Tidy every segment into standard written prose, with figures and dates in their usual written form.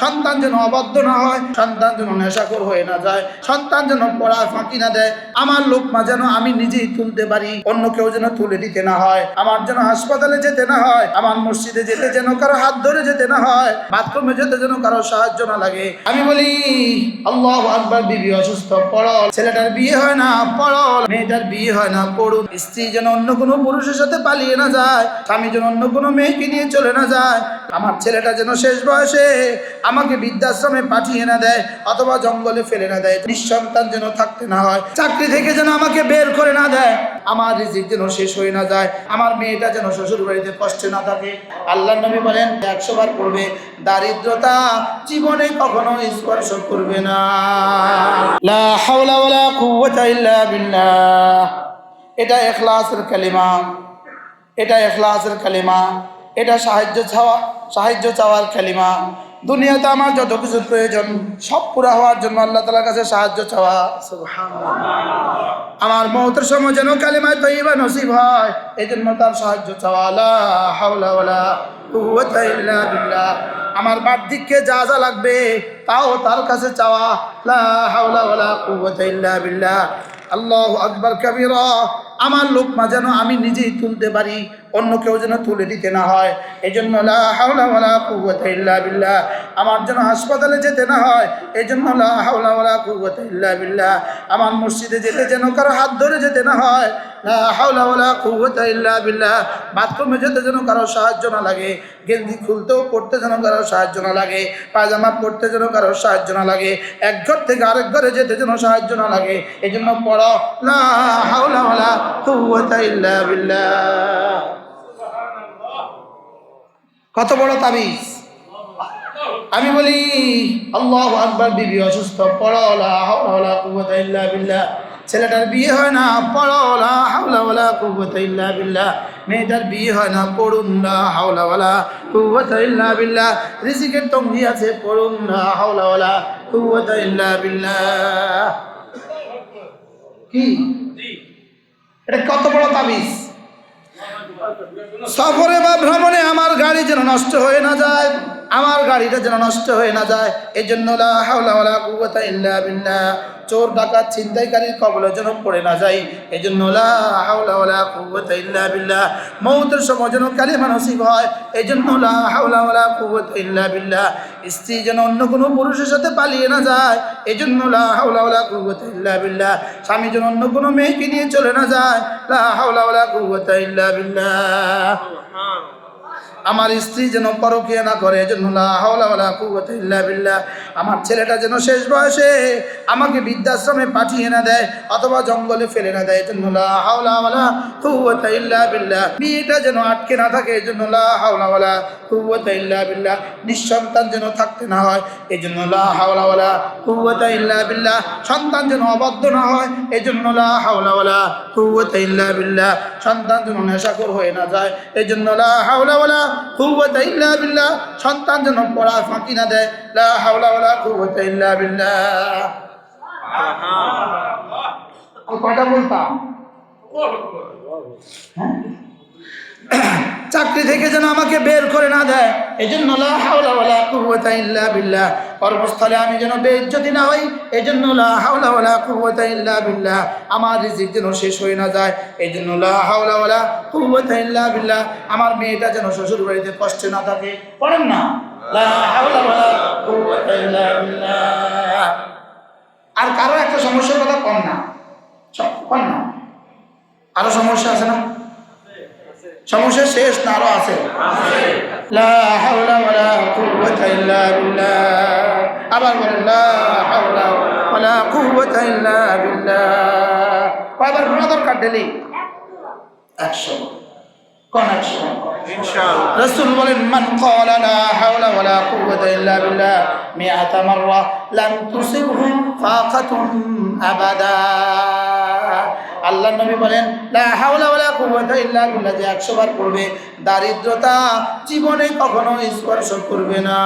সন্তান যেন অবাধ্য না হয়, সন্তান যেন নেশাখোর হয়ে না যায়, সন্তান যেন পড়ায় ফাঁকি না দেয়। আমার লোকমা যেন আমি নিজেই তুলতে পারি, অন্য কেউ যেন তুলে দিতে না হয়। আমার যেন হাসপাতালে যেতে না হয়, আমার মসজিদে যেতে যেন কারো হাত ধরে যেতে না হয়, বাথরুমে যেতে যেন কারো সাহায্য না লাগে। আমি বলি আল্লাহু আকবার। বিবি অসুস্থ, পড়ো। ছেলেটার বিয়ে হয় না, পড়ো। মেয়েটার বিয়ে হয় না, পড়ুন। স্ত্রী যেন অন্য কোনো পুরুষের সাথে পালিয়ে না যায়, স্বামী যেন অন্য কোনো মেয়েকে নিয়ে চলে না যায়। আমার ছেলেটা যেন শেষ বয়সে আমাকে বৃদ্ধাশ্রমে পাঠিয়ে না দেয়, অথবা জঙ্গলে ফেলে না দেয়। নিঃসন্তান যেন থাকতে না হয়, চাকরি থেকে যেন আমাকে বের করে না দেয়, আমার রিজিক যেন শেষ হয়ে না যায়, আমার মেয়েটা যেন শ্বশুর বাড়িতে কষ্টে না থাকে। আল্লাহর নবী বলেন 100 বার পড়বে, দারিদ্রতা জীবনে কখনো স্পর্শ করবে না। লা হাওলা ওয়ালা কুওয়াতা ইল্লা বিল্লাহ। এটা ইখলাসের কালিমা, এটা ইখলাসের কালিমা, এটা সাহায্য চাওয়ার কালিমা। দুনিয়াতে আমার যত কিছু প্রয়োজন সব পুরা হওয়ার জন্য আল্লাহ তাআলার কাছে সাহায্য চাওয়া। সুবহানাল্লাহ। আমার মওতের সময় যেন কালিমা তাইয়্যিবা নসিব হয়, এই জন্য তার সাহায্য চাওয়া। লা হাওলা ওয়ালা কুওয়াতা ইল্লা বিল্লাহ। আমার বার্ধক্যে যা যা লাগবে তাও তার কাছে চাওয়া। লা হাওলা ওয়ালা কুওয়াতা ইল্লা বিল্লাহ। আল্লাহু আকবার কাবীরা। আমার লোকমা যেন আমি নিজেই তুলতে পারি, অন্য কেউ যেন তুলে দিতে না হয়। এই জন্য লা হাওলা ওয়ালা কুওয়াতা ইল্লা বিল্লাহ। আমার যেন হাসপাতালে যেতে না হয়, এই জন্য লা হাওলা ওয়ালা কুওয়াতা ইল্লা বিল্লাহ। আমার মসজিদে যেতে যেন কারো হাত ধরে যেতে না হয়, লা হাওলা ওয়ালা কুওয়াতা ইল্লা বিল্লাহ। বাথরুমে যেতে যেন কারো সাহায্য না লাগে, গেঞ্জি খুলতেও পড়তে যেন কারো সাহায্য না লাগে, পায়জামা পড়তে যেন কারো সাহায্য না লাগে, এক ঘর থেকে আরেক ঘরে যেতে যেন সাহায্য না লাগে। এই জন্য পড়ো লা হাওলা ওয়ালা কুওয়াতা ইল্লা বিল্লাহ। কত বড় তাবিজ! আমি বলি আল্লাহু আকবার। বিবি অসুস্থ, পড়ো লা হাওলা ওয়ালা কুওয়াতা ইল্লা বিল্লাহ। ছেলেটার বিয়ে হয় না, পড়ো লা হাওলা ওয়ালা কুওয়াতা ইল্লা বিল্লাহ। মেয়েটার বিয়ে হয় না, পড়ুন লা হাওলা ওয়ালা কুওয়াতা ইল্লা বিল্লাহ। রিজিকের তঙ্গি আছে, পড়ুন লা হাওলা ওয়ালা কুওয়াতা ইল্লা বিল্লাহ। কি এটা কত বড় তাবিজ! সফরে বা ভ্রমণে আমার গাড়ি যেন নষ্ট হয়ে না যায়, আমার গাড়িটা যেন নষ্ট হয়ে না যায়, এই জন্য লা হাওলা ওয়ালা কুওয়াতা ইল্লা বিল্লাহ। চোর ডাকাত ছিনতাইকারীর কবলে যেন পড়ে না যায়, এই জন্য লা হাওলা ওয়ালা কুওয়াতা ইল্লা বিল্লাহ। মওতের সময় যেন কালিমা নসিব হয়, এই জন্য লা হাওলা ওয়ালা কুওয়াতা ইল্লা বিল্লাহ। স্ত্রী যেন অন্য কোনো পুরুষের সাথে পালিয়ে না যায়, এই জন্য লা হাওলা ওয়ালা কুওয়াতা ইল্লা বিল্লাহ। স্বামী যেন অন্য কোনো মেয়েকে নিয়ে চলে না যায়, লা হাওলা ওয়ালা কুওয়াতা ইল্লা বিল্লাহ। আমার স্ত্রী যেন পরকিয়া না করে, এজন্য লা হাওলা ওয়ালা কুওয়াতা ইল্লা বিল্লাহ। আমার ছেলেটা যেন শেষ বয়সে আমাকে বৃদ্ধাশ্রমে পাঠিয়ে না দেয়, অথবা জঙ্গলে ফেলে না দেয়, এজন্য লা হাওলা ওয়ালা কুওয়াতা ইল্লা বিল্লাহ। বিয়েটা যেন আটকে না থাকে, এজন্য লা হাওলা ওয়ালা কুওয়াতা ইল্লা বিল্লাহ। নিঃসন্তান যেন থাকতে না হয়, এজন্য লা হাওলা ওয়ালা কুওয়াতা ইল্লা বিল্লাহ। সন্তান যেন অবাধ্য না হয়, এজন্য লা হাওলা ওয়ালা কুওয়াতা ইল্লা বিল্লাহ। সন্তান যেন নেশাখোর হয়ে না যায়, এজন্য লা হাওলা ওয়ালা কুওয়াতা ইল্লা বিল্লাহ। সন্তান যেন পড়ায় ফাঁকি না দেয়, লা হাওলা ওয়ালা কুওয়াতা ইল্লা বিল্লাহ। কয়টা বলতাম? চাকরি থেকে যেন আমাকে বের করে না দেয়, এজন্য লা হাওলা ওয়ালা কুওয়াতা ইল্লা বিল্লাহ। কর্মস্থলে আমি যেন বেইজ্জতি না হই, এজন্য লা হাওলা ওয়ালা কুওয়াতা ইল্লা বিল্লাহ। আমার রিজিক যেন শেষ হয়ে না যায়, এজন্য লা হাওলা ওয়ালা কুওয়াতা ইল্লা বিল্লাহ। আমার মেয়েটা যেন শ্বশুর বাড়িতে কষ্টে না থাকে, পড়েন না লা হাওলা ওয়ালা কুওয়াতা ইল্লা বিল্লাহ। আর কারো একটা সমস্যার কথা কম না, কম না, আরো সমস্যা আছে না? সমস্যা শেষ না, আরো আছে। লা হাওলা ওয়ালা কুওয়াতা ইল্লা বিল্লাহ। আবার বলেন লা হাওলা ওয়ালা কুওয়াতা ইল্লা বিল্লাহ। কয়বার গুণা দরকার ডেলি? 100। কোন 100? ইনশাআল্লাহ। রাসূল বলেন মান ক্বালা লা হাওলা ওয়ালা কুওয়াতা ইল্লা বিল্লাহ 100 মাররা লাম তুসিবহু ফাকাতুন আবাদা। আল্লাহ নবী বলেন লা হাওলা ওয়ালা কুওয়াতা ইল্লা বিল্লাহ যে 100 বার পড়বে, দারিদ্রতা জীবনে কখনো স্পর্শ করবে না।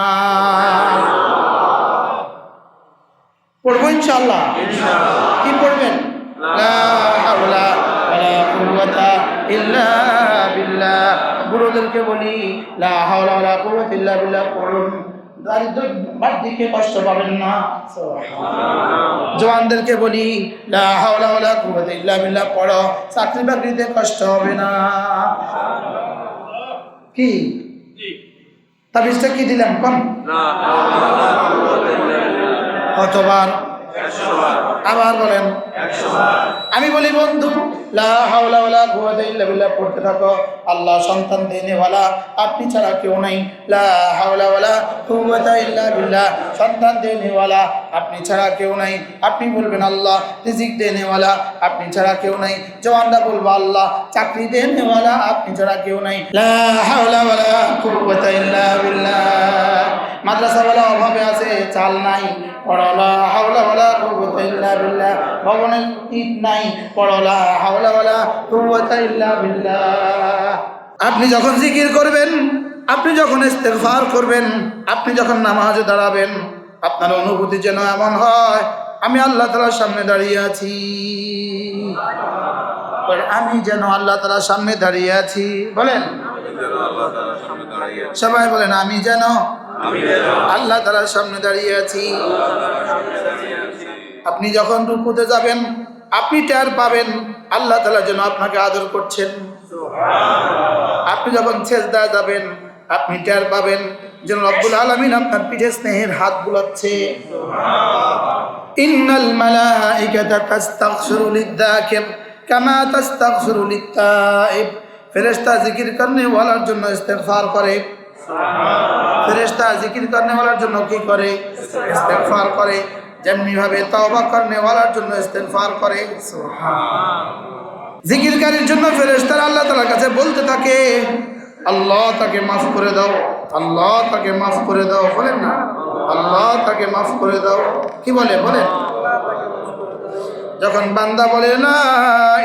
পড়বো ইনশাআল্লাহ? ইনশাআল্লাহ। কি পড়বেন? লা হাওলা ওয়ালা কুওয়াতা ইল্লা বিল্লাহ। বুড়োদেরকে বলি লা হাওলা ওয়ালা কুওয়াতা ইল্লা বিল্লাহ পড়ুন, দারিদ্র বাড়দিকে কষ্ট পাবেন না। জওয়ানদেরকে বলি লা হাওলা ওয়ালা কুওয়াতা ইল্লা বিল্লাহ পড়ো, চাকরি বাকরিতে কষ্ট হবে না। কি তাবিজটা কি দিলাম কোন কতবার? আবার বলেন। আমি বলি বন্ধু লা হাওলা ওয়ালা কুওয়াতা ইল্লা বিল্লাহ পড়তে থাকো। আল্লাহ সন্তান দেনেওয়ালা, আপনি ছাড়া কেউ নাই। লা হাওলা ওয়ালা কুওয়াতা ইল্লা বিল্লাহ, সন্তান দেনেওয়ালা, আপনি ছাড়া কেউ নাই। আপনি বলবেন আল্লাহ রিজিক দেনেওয়ালা, আপনি ছাড়া কেউ নাই। জওয়ানরা বলবো আল্লাহ চাকরি দেনেওয়ালা, আপনি ছাড়া কেউ নাই। লা হাওলা ওয়ালা কুওয়াতা ইল্লা বিল্লাহ। মাদ্রাসাওয়ালা অভাবে আছে, চাল নাই, পড়ো লা হাওলা ওয়ালা কুওয়াতা ইল্লা বিল্লাহ। ভবনের ইট নাই, পড়ো লা হাওলা ওয়ালা কুওয়াতা ইল্লা বিল্লাহ। আপনি যখন জিকির করবেন, আপনি যখন ইস্তেগফার করবেন, আপনি যখন নামাজে দাঁড়াবেন, আপনার অনুভূতি যেন এমন হয় আমি আল্লাহ তাআলার সামনে দাঁড়িয়ে আছি। আমি যেন আল্লাহ তাআলার সামনে দাঁড়িয়ে আছি। বলেন সবাই বলেন আমি যেন আল্লাহ তাআলার সামনে দাঁড়িয়ে আছি। আপনি যখন রুকুতে যাবেন, আপনি টের পাবেন আল্লাহ তাআলা যেন আপনাকে আদর করছেন। আপনি যখন সিজদায় যাবেন, আপনি টের পাবেন যেন রব্বুল আলামিন আপনার পিঠে স্নেহের হাত বুলাচ্ছে। ইন্নাল মালাইকাতা তাস্তাগফিরু লিয-যাকির কামা তাস্তাগফিরু লিত-তাইব। ফেরেশতা জিকির করনে ওয়ালার জন্য ইস্তেগফার করে। ফেরেশতা জিকির করনে ওয়ালার জন্য কি করে? ইস্তেগফার করে। যেমনি ভাবে তওবা করনে ওয়ালার জন্য ইস্তেগফার করে। জিকিরকারীর জন্য ফেরেশতারা আল্লাহ তাআলার কাছে বলতে থাকে আল্লাহ তাকে মাফ করে দাও, আল্লাহ তাকে মাফ করে দাও। বলেন না আল্লাহ তাকে মাফ করে দাও। কি বলে? বলেন। যখন বান্দা বলে লা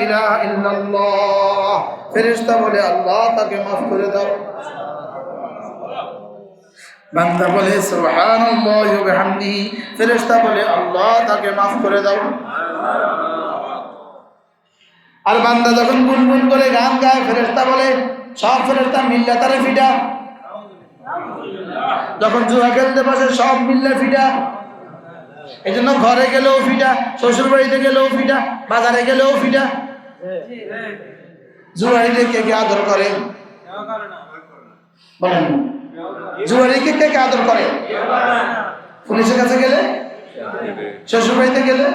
ইলাহা ইল্লাল্লাহ, ফেরেশতা বলে আল্লাহ তাকে মাফ করে দাও। বান্দা বলে সুবহানাল্লাহি ওয়া বিহামদিহি, ফেরেশতা বলে আল্লাহ তাকে মাফ করে দাও। আর বান্দা যখন গুনগুন করে গান গায়, ফেরেশতা বলে সব ফেরেশতা মিল্লা তারে ফিটা। যখন জুয়া খেলতে বসে সব মিল্লা ফিটা। এই জন্য ঘরে গেলেও ফিটা, শ্বশুর বাড়িতে গেলেও ফিটা, বাজারে গেলেও ফিটা। জুয়ারিতে কে কে আদর করে? বলেন জুয়ারিকে কে কে আদর করে? পুলিশের কাছে গেলে, শ্বশুর বাড়িতে গেলে,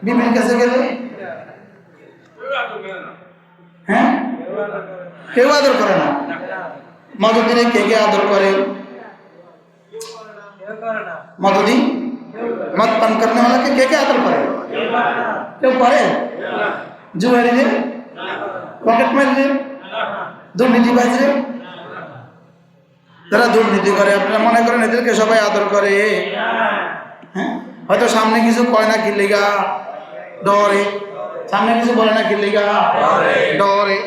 বিবির কাছে গেলে, হ্যাঁ কেউ আদর করে না। মদদিনে কে কে আদর করে? মদদি মদ পান করনে ওয়ালাকে কে কে আদর করে? কেউ করে? জুয়ারিদের, পকেটমারিদের, দুর্নীতিবাজদের, যারা দুর্নীতি করে আপনারা মনে করেন এদেরকে সবাই আদর করে? হ্যাঁ, হয়তো সামনে কিছু কয় না, কি লেগা ডরে। সামনে কিছু বলে না, কি লেগা ডরে।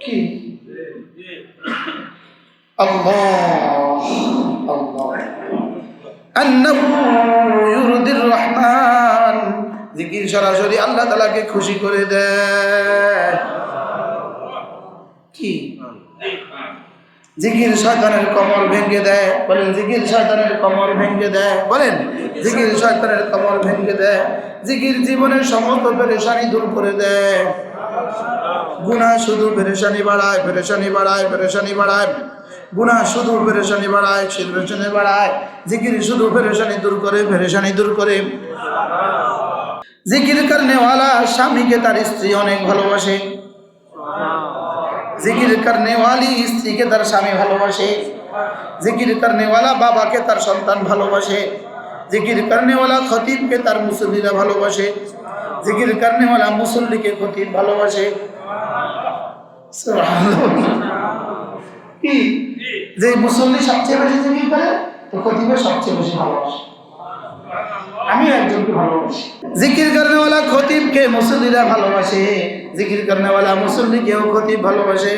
কি আল্লাহ আল্লাহ আন্নাহু ইউরদির রহমান। জিকির সরাসরি আল্লাহ তাআলাকে খুশি করে দেয়। কি জিকির শয়তানের কমর ভেঙে দেয়। বলেন জিকির শয়তানের কমর ভেঙে দেয়। বলেন জিকির শয়তানের কমর ভেঙে দেয়। জিকির জীবনের সমস্ত পেরেশানি দূর করে দেয়। গুনাহ শুধু পেরেশানি বাড়ায়, পেরেশানি বাড়ায়, পেরেশানি বাড়ায়। গুনাহ শুধু পেরেশানি বাড়ায়, পেরেশানি বাড়ায়। জিকির শুধু পেরেশানি দূর করে, পেরেশানি দূর করে। জিকির করনে ওয়ালা স্বামীকে তার স্ত্রী অনেক ভালোবাসে। জিকির করনে ওয়ালি স্ত্রীকে তার স্বামী ভালোবাসে। জিকির করনে ওয়ালা বাবাকে তার সন্তান ভালোবাসে। জিকির করনে ওয়ালা খতিবকে তার মুসল্লিরা ভালোবাসে। জিকির করনে ওয়ালা মুসল্লিকে খতিব ভালোবাসে। কি যে মুসল্লি সবচেয়ে বেশি জিকির করে, তো খতিবের সবচেয়ে বেশি ভালোবাসে। আমি একজনকে ভালোবাসি। জিকির করনে ওয়ালা খতিবকে মুসল্লিরা ভালোবাসে। জিকির করনে ওয়ালা মুসল্লিকেও খতিব ভালোবাসে।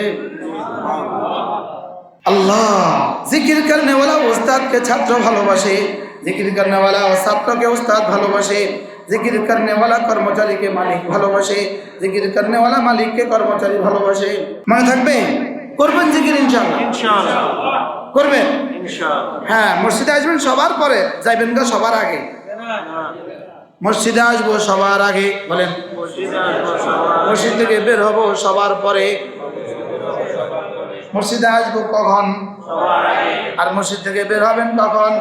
আল্লাহ জিকির করনে ওয়ালা উস্তাদকে ছাত্র ভালোবাসে। জিকির করনে ওয়ালা ছাত্রকে উস্তাদ ভালোবাসে। জিকির করনে ওয়ালা কর্মচারীকে মালিক ভালোবাসে। জিকির করনে ওয়ালা মালিককে কর্মচারী ভালোবাসে। মনে থাকবে করবেন জিকির ইনশাআল্লাহ? ইনশাআল্লাহ করবেন? ইনশাআল্লাহ। হ্যাঁ, মসজিদে আসবেন সবার পরে, যাইবেন গা সবার আগে। মসজিদে আসবো সবার আগে, বলেন। মসজিদ থেকে বের হবো সবার পরে। মসজিদে আসবো কখন? আর মসজিদ থেকে বের হবেন কখন?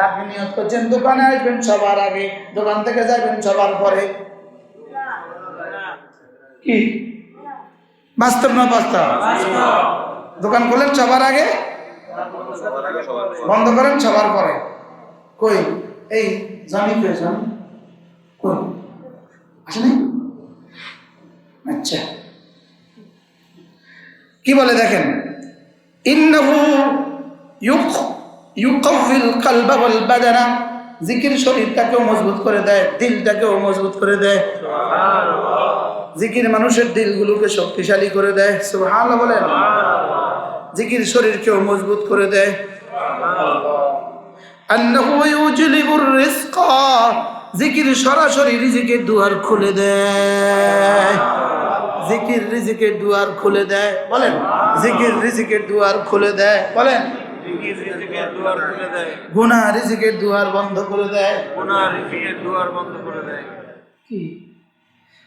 আপনি নিয়ত করছেন দোকানে আসবেন সবার আগে, দোকান থেকে যাবেন সবার পরে। কি বাস্তব না বাস্তব? দোকান খোলেন সবার আগে, বন্ধ করেন সবার পরে। কই এই জানি পেয়েছেন? কই আসেনি? আচ্ছা, কি বলে দেখেন, ইন্নাহু ইউকাউফিল কলবা ওয়াল বাদানা, জিকির শরীরটাকেও মজবুত করে দেয়, দিলটাকেও মজবুত করে দেয়। জিকির মানুষের দিলগুলোকে শক্তিশালী করে দেয়। সুবহানাল্লাহ বলেন। জিকির শরীরকেও মজবুত করে দেয়। আন্নাহু ইউজলিবুর রিজকা, জিকির সরাসরি রিজিকের দুয়ার খুলে দেয়। জিকির রিজিকের দুয়ার খুলে দেয়, বলেন। জিকির রিজিকের দুয়ার খুলে দেয়, বলেন। জিকির রিজিকের দুয়ার খুলে দেয়, গুনাহ রিজিকের দুয়ার বন্ধ করে দেয়। গুনাহ রিজিকের দুয়ার বন্ধ করে দেয়। কি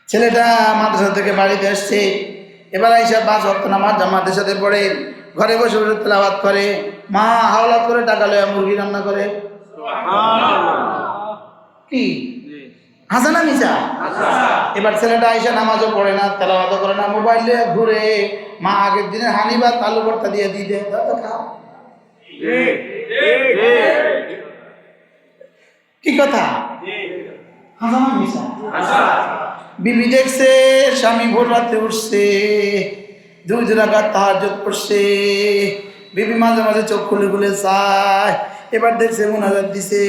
ছেলেটা মাদ্রাসা থেকে বাড়িতে আসছে, এবার আইসা 5 ওয়াক্ত নামাজ জামাতের সাথে পড়ে, ঘরে বসে বসে তেলাওয়াত করে, মা হাওলাত করে টাকা লয়ে মুরগি রান্না করে। কি হাসানা মিশা? এবার ছেলেটা আইসা নামাজও পড়ে না, তেলাওয়াতও করে না, মোবাইল নিয়ে ঘুরে, মা আগের দিনের হানি ভাত আলু ভর্তা দিয়ে দিতে, দাও খাও। কি কথা? হাসানা মিশা? বিবি দেখছে স্বামী ভোর রাতে উঠছে, 2 রাকাত তাহাজ্জুদ পড়ছে, বিবি মাঝে মাঝে চোখ খুলে খুলে চায়, এবার দেখছে মুনাজাত দিছে,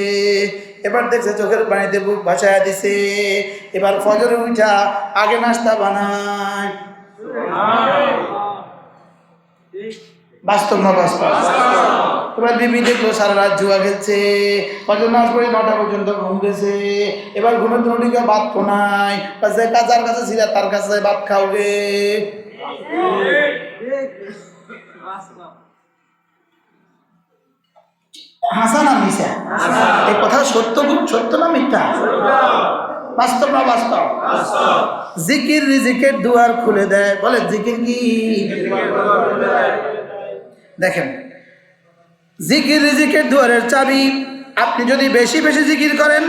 এবার দেখছে চোখের পানিতে বুক ভাসায়া দিছে, এবার ফজরে উঠা আগে নাস্তা বানায়। বাস্তব না বাস্তব? এবার বিবি দেখলো সারা রাত জুয়া খেলছে, ফজর নামাজ পড়ে 9টা পর্যন্ত ঘুম গেছে, এবার ঘুমের দুটিকে ভাত খোনায়, যার কাছে ছিল তার কাছে ভাত খাওগে। হাসান আর মিশা? এই কথা সত্য, সত্য না মিথ্যা? বাস্তব না বাস্তব? জিকির রিজিকের দুয়ার খুলে দেয়, বলে জিকির কি? দেখেন, জিকির রিজিকের দুয়ারের চাবি। আপনি যদি বেশি বেশি জিকির করেন,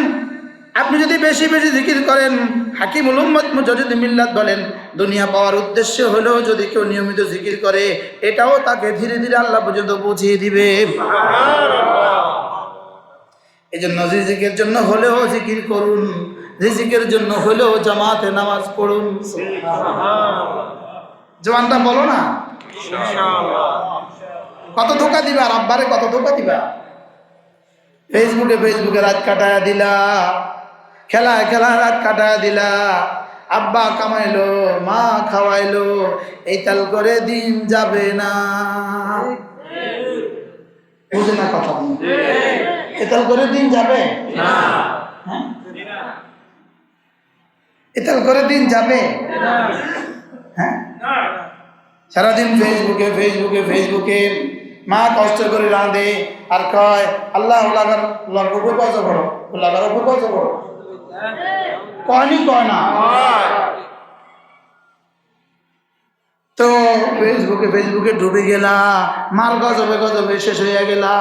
আপনি যদি বেশি বেশি জিকির করেন, হাকিমুল উম্মত মুজাদ্দিদ মিল্লাত বলেন, দুনিয়া পাওয়ার উদ্দেশ্য হলেও যদি কেউ নিয়মিত জিকির করে, এটাও তাকে ধীরে ধীরে আল্লাহ পর্যন্ত পৌঁছিয়ে দিবে। এই জন্য রিজিকের জন্য হলেও জিকির করুন, রিজিকের জন্য হলেও জামাতে নামাজ পড়ুন। জওয়ানটা বলো না, কত ধোকা দিবা, আর আব্বারে কত ধোকা দিবা। ফেসবুকে রাত কাটায়া দিলা, খেলায় রাত কাটায়া দিলা, আব্বা কামাইলো, মা খাওয়াইলো, এই তাল করে দিন যাবে না। বুঝে না কথা? এতাল করে দিন যাবে না, এতাল করে দিন যাবে। হ্যাঁ, সারাদিন ফেসবুকে মা কষ্ট করে রাঁধে আর কয় আল্লাহ কত বড়, কত বড়, কয়নি কয় না। তো ফেসবুকে ডুবে গেলা, মার গজবে শেষ হইয়া গেলা।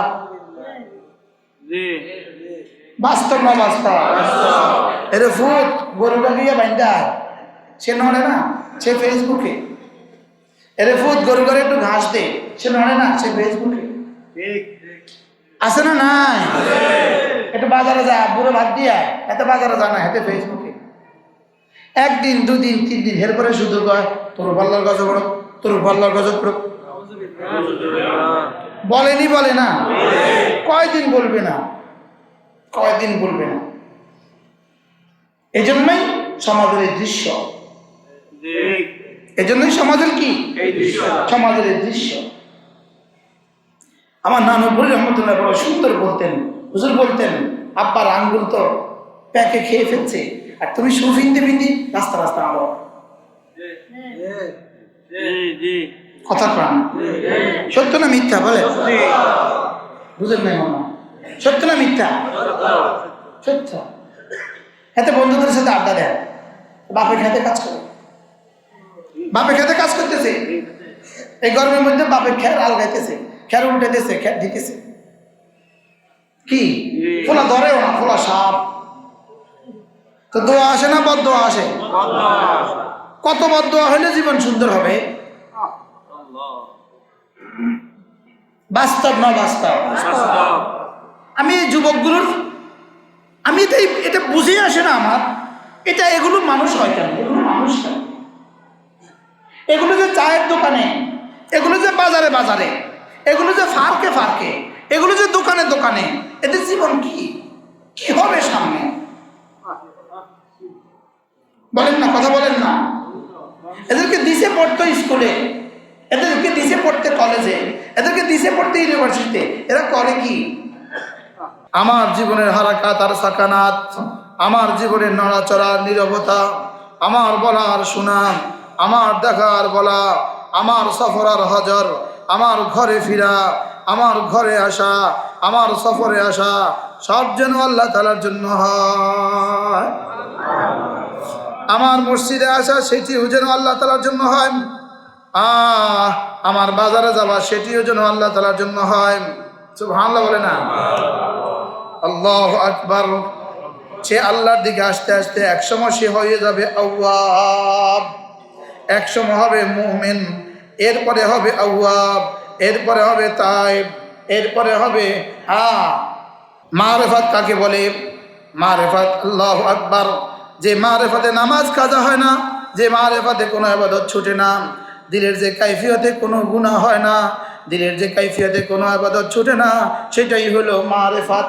বাস্তব না বাস্তব? এরে ফুট গরুটা গিয়ে বাইন্দা, সে নড়ে না, সে ফেসবুকে। এরে ফুট গরু করে একটু ঘাস দে, সে নড়ে না, সে ফেসবুকে। আছে না নাই? একটু বাজারে যা, বুড়ো ভাত দিয়া এত বাজারে যা না, হেঁটে ফেসবুকে। 1 দিন 2 দিন 3 দিন, এরপরে শুধু কয় তোর পাল্লার গজব পড়ো, তোর পাল্লার গজব পড়ো। বলেনি, বলে না? কয়দিন বলবে না, কয়দিন বলবে না। এই জন্যই সমাজের এই দৃশ্য, এই জন্যই সমাজের কি সমাজের এই দৃশ্য। আমার নানু বুড়ি রহমতুল্লাহ বড় সুন্দর বলতেন, হুজুর বলতেন, আব্বার আঙ্গুল তো প্যাকে খেয়ে ফেলছে, আর তুমি শু ফিনতে রাস্তা আলো। কথা প্রাণ সত্য না মিথ্যা বলে বুঝেন নাই মামা সত্য না মিথ্যা সত্য এতে বন্ধুদের সাথে আড্ডা দেয় বাপে খেতে কাজ করে বাপে খেতে কাজ করতেছে এই গরমের মধ্যে বাপে খের আলগাইতেছে খের উল্টাইতেছে খের দিতেছে কি ফোলা ধরেও না ফোলা সাপ তো দোয়া আসে না বদদোয়া আসে কত বদদোয়া হলে জীবন সুন্দর হবে বাস্তব না বাস্তব আমি এই যুবকগুলোর আমি এটা বুঝে আসে না আমার এটা এগুলো মানুষ হয় কেন এগুলো মানুষ কেন এগুলো যে চায়ের দোকানে এগুলো যে বাজারে বাজারে এগুলো যে ফারকে ফারকে এগুলো যে দোকানে দোকানে এদের জীবন কি কি হবে সামনে বলেন না কথা বলেন না এদেরকে দিছে পড়তো স্কুলে এদেরকে দিছে পড়তে কলেজে এদেরকে দিছে পড়তে ইউনিভার্সিটিতে এরা করে কি আমার জীবনের হারাকাত আর সাকানাত আমার জীবনের নড়াচড়া নীরবতা আমার বলা আর শোনা আমার দেখা আর বলা আমার সফর আর হজর আমার ঘরে ফিরা আমার ঘরে আসা আমার সফরে আসা সব যেন আল্লাহ তাআলার জন্য হয় আমার মসজিদে আসা সেটিও যেন আল্লাহ তাআলার জন্য হয় আমার বাজারে যাওয়া সেটিও যেন আল্লাহ তাআলার জন্য হয় সুবহানাল্লাহ বলে না আল্লাহু আকবার সে আল্লাহর দিকে আস্তে আস্তে একসময় সে হয়ে যাবে আওয়াব একসময় হবে মুমিন এরপরে হবে আওয়াব এরপরে হবে তাইব এরপরে হবে মারিফাত কাকে বলে মারিফাত আল্লাহু আকবার যে মারিফাতে নামাজ কাজা হয় না যে মারিফাতে কোনো ইবাদত ছুটে না দিলের যে কাইফিয়তে কোনো গুনাহ হয় না দিলের যে কাইফিয়তে কোনো ইবাদত ছুটে না সেটাই হলো মারিফাত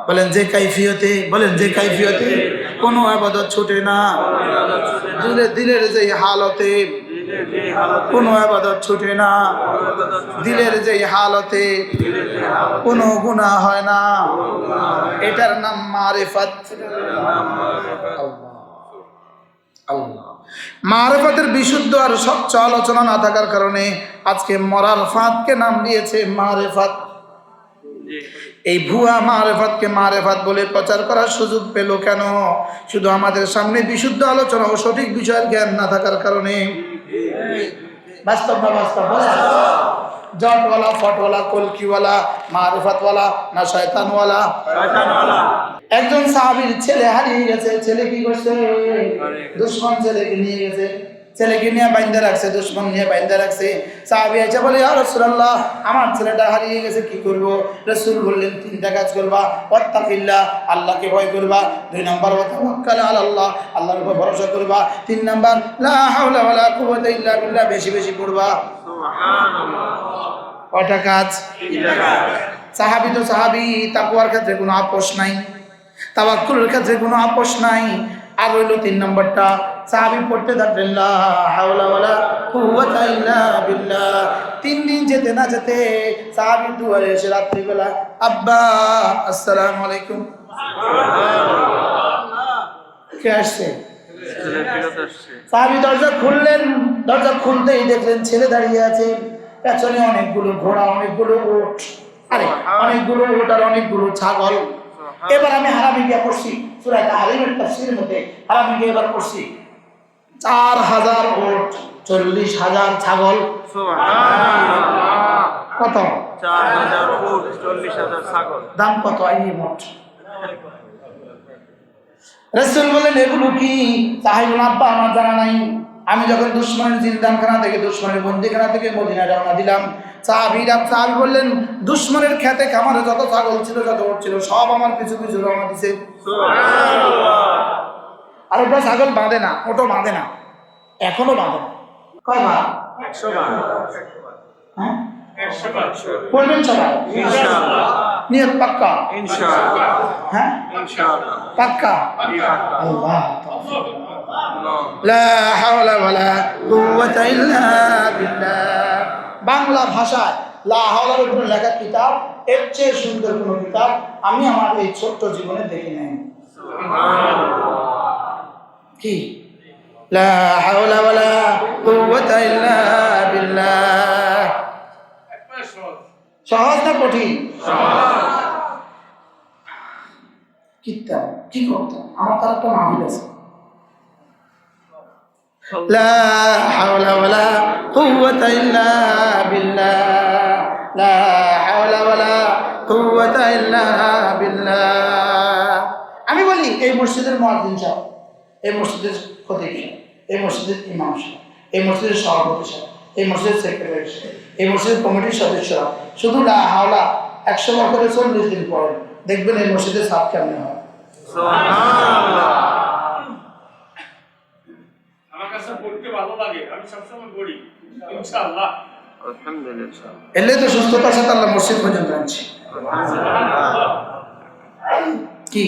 বলেন যে কাইফিয়তে কোনো ইবাদত ছুটে না দিলের যে হালতে কোনো ইবাদত ছুটে না দিলের যে হালতে কোনো গুনাহ হয় না এটার নাম মারিফাত মারিফাতের বিশুদ্ধ আর স্বচ্ছ আলোচনা না থাকার কারণে আজকে মরার ফাঁদকে নাম দিয়েছে মারিফাত এই ভুয়া মারিফাতকে মারিফাত বলে প্রচার করার সুযোগ পেল কেন শুধু আমাদের সামনে বিশুদ্ধ আলোচনা ও সঠিক বিষয়ের জ্ঞান না থাকার কারণে বাস্তব না বাস্তব জটওয়ালা ফটওয়ালা কলকিওয়ালা মারিফাতওয়ালা না শয়তানওয়ালা একজন সাহাবীর ছেলে হারিয়ে গেছে ছেলে কি করছে দুশমন ছেলেকে নিয়ে গেছে ছেলেকে নিয়ে বাইন্ধা রাখছে দুশমন নিয়ে বাইন্ধা রাখছে সাহাবী এসে বলে ইয়া রাসূলুল্লাহ আমার ছেলেটা হারিয়ে গেছে কি করব রাসূল বললেন তিনটা কাজ করবা ওয়াত্তাকিল্লাহ আল্লাহকে ভয় করবা দুই নাম্বার ওয়াতাওয়াক্কাল আলাল্লাহ আল্লাহর উপর ভরসা করবা তিন নাম্বার লা হাওলা ওয়ালা কুওয়াতা ইল্লা বিল্লাহ বেশি বেশি পড়বা সুবহানাল্লাহ কয়টা কাজ সাহাবী তো সাহাবী তাকওয়ার ক্ষেত্রে কোনো আপোষ নাই তাওয়াক্কুলের ক্ষেত্রে কোনো আপোষ নাই আর হইল তিন নম্বরটা সাহাবী পড়তে থাকলেন লা হাওলা ওয়ালা কুওয়াতা ইল্লা বিল্লাহ তিন দিন যেতে না যেতে সাহাবী দুয়ারে এসে রাত্রিবেলা আব্বা আসসালামু আলাইকুম কে আসছে সাহাবী দরজা খুললেন দরজা খুলতেই দেখলেন ছেলে দাঁড়িয়ে আছে পেছনে অনেকগুলো ঘোড়া অনেকগুলো উট আরে অনেকগুলো উট আর অনেকগুলো ছাগল এবার আমি হারামি গিয়ে পড়ছি সূরা তাহরিমের তাফসীরের মধ্যে হারামি গিয়ে এবার পড়ছি 4000 উট 40000 ছাগল সুবহানাল্লাহ কত 4000 উট 40000 ছাগল দাম কত এই মোট রাসূল বলেন এগুলো কি সাহাবী আব্বা আমার জানা নাই আমি যখন দুশমনের জিন্দানখানা থেকে দুশমনের বন্দিখানা থেকে মদিনা রওনা দিলাম সাহাবী বললেন দুশমনের খেতে খামারে যত ছাগল ছিল যত উট ছিল সব আমার পিছু পিছু রওনা দিছে সুবহানাল্লাহ আর ওটা ছাগল বাঁধে না ওটো বাঁধে না এখনো বাঁধে না কয়বার 100 বার হ্যাঁ 100 বার পড়বেন সবাই ইনশাআল্লাহ নিয়ত পাক্কা ইনশাআল্লাহ হ্যাঁ ইনশাআল্লাহ পাক্কা আল্লাহ লা হাওলা ওয়ালা কুওয়াতা ইল্লা বিল্লাহ বাংলা ভাষায় লা হাওলার উপরে লেখা কিতাব এর চেয়ে সুন্দর কোনো কিতাব আমি আমার এই ছোট্ট জীবনে দেখি নাই সুবহানাল্লাহ কি লা হাওলা ওয়ালা কুওয়াতা ইল্লা বিল্লাহ। সহজ না কঠিন? কি করতাম, আমার তার একটা মাহফিল আছে। লা হাওলা ওয়ালা কুওয়াতা ইল্লা বিল্লাহ, লা হাওলা ওয়ালা কুওয়াতা ইল্লা বিল্লাহ। আমি বলি এই মসজিদের মুয়াজ্জিন সাহেব, এই মসজিদের খতিব সাহেব, এই মসজিদের ইমাম সাহেব, এই মসজিদের সভাপতি সাহেব, এই মসজিদের সেক্রেটারি সাহেব, এই মসজিদের কমিটির সদস্যরা শুধু লা হাওলা 100 বার করে 40 দিন পড়েন, দেখবেন এই মসজিদের ছাদ কেমনে হয়। সুবহানাল্লাহ। আমার কাছে পড়তে ভালো লাগে, আমি সবসময় পড়ি ইনশাআল্লাহ। আলহামদুলিল্লাহ। এলে তো সুস্থতার সাথে আল্লাহ মসজিদ পর্যন্ত আনছি। আলহামদুলিল্লাহ। কি